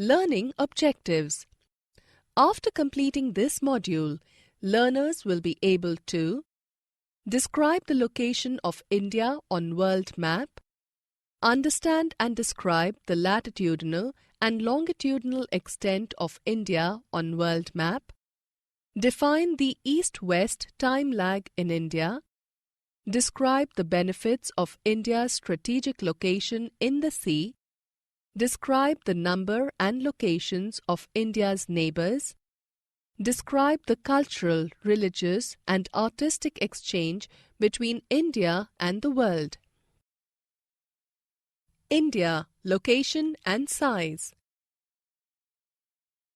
Learning objectives. After completing this module, learners will be able to describe the location of India on world map, understand and describe the latitudinal and longitudinal extent of India on world map, define the east-west time lag in India, describe the benefits of India's strategic location in the sea, describe the number and locations of India's neighbors, describe the cultural, religious and artistic exchange between India and the world. India, location and size.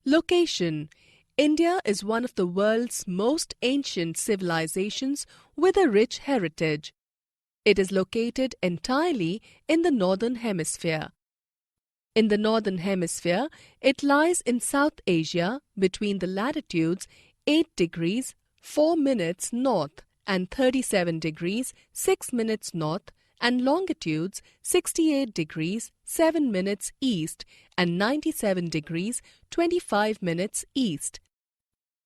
Location. India is one of the world's most ancient civilizations with a rich heritage. It is located entirely in the Northern Hemisphere. In the Northern Hemisphere, it lies in South Asia between the latitudes 8 degrees 4 minutes north and 37 degrees 6 minutes north and longitudes 68 degrees 7 minutes east and 97 degrees 25 minutes east.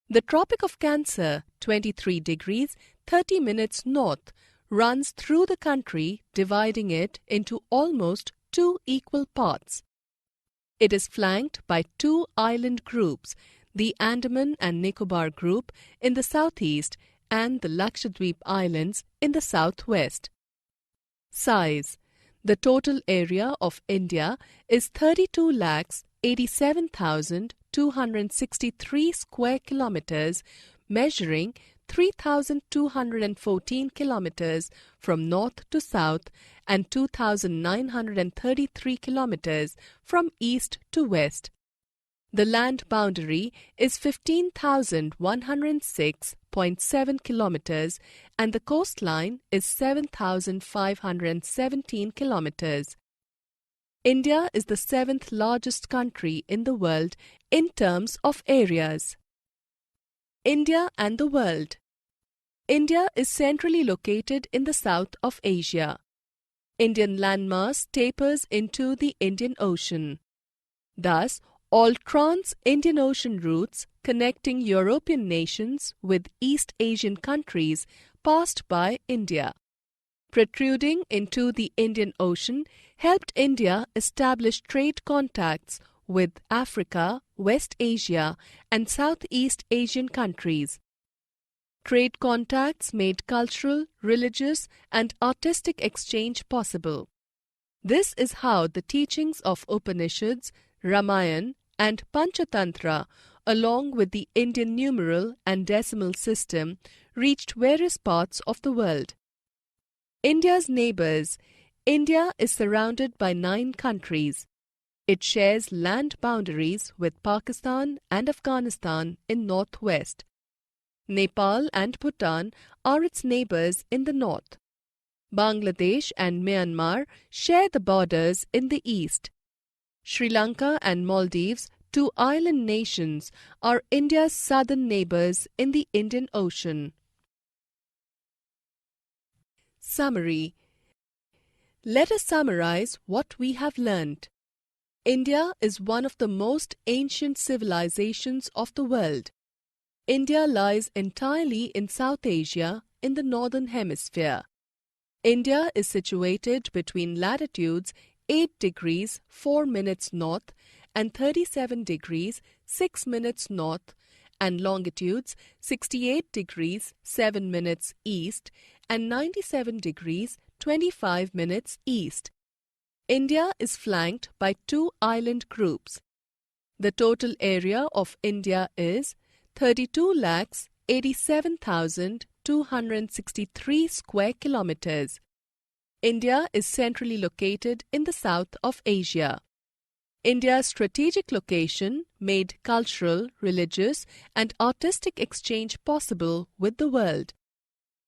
The Tropic of Cancer, 23 degrees 30 minutes north, runs through the country, dividing it into almost 2 equal parts. It is flanked by 2 island groups, the Andaman and Nicobar group in the southeast and the Lakshadweep Islands in the southwest. Size. The total area of India is 32,87,263 square kilometers, measuring 3,214 kilometers from north to south and 2,933 kilometers from east to west. The land boundary is 15,106.7 kilometers and the coastline is 7,517 kilometers. India is the 7th largest country in the world in terms of areas. India and the world. India is centrally located in the south of Asia. Indian landmass tapers into the Indian Ocean. Thus, all trans-Indian Ocean routes connecting European nations with East Asian countries passed by India. Protruding into the Indian Ocean helped India establish trade contacts with Africa, West Asia and Southeast Asian countries. Trade contacts made cultural, religious and artistic exchange possible. This is how the teachings of Upanishads, Ramayana and Panchatantra, along with the Indian numeral and decimal system, reached various parts of the world. India's neighbors. India is surrounded by 9 countries. It shares land boundaries with Pakistan and Afghanistan in northwest. Nepal and Bhutan are its neighbors in the north. Bangladesh and Myanmar share the borders in the east. Sri Lanka and Maldives, 2 island nations, are India's southern neighbors in the Indian Ocean. Summary. Let us summarize what we have learned. India is one of the most ancient civilizations of the world. India lies entirely in South Asia in the Northern Hemisphere. India is situated between latitudes 8 degrees 4 minutes north and 37 degrees 6 minutes north and longitudes 68 degrees 7 minutes east and 97 degrees 25 minutes east. India is flanked by 2 island groups. The total area of India is 32,87,263 square kilometers. India is centrally located in the south of Asia. India's strategic location made cultural, religious and artistic exchange possible with the world.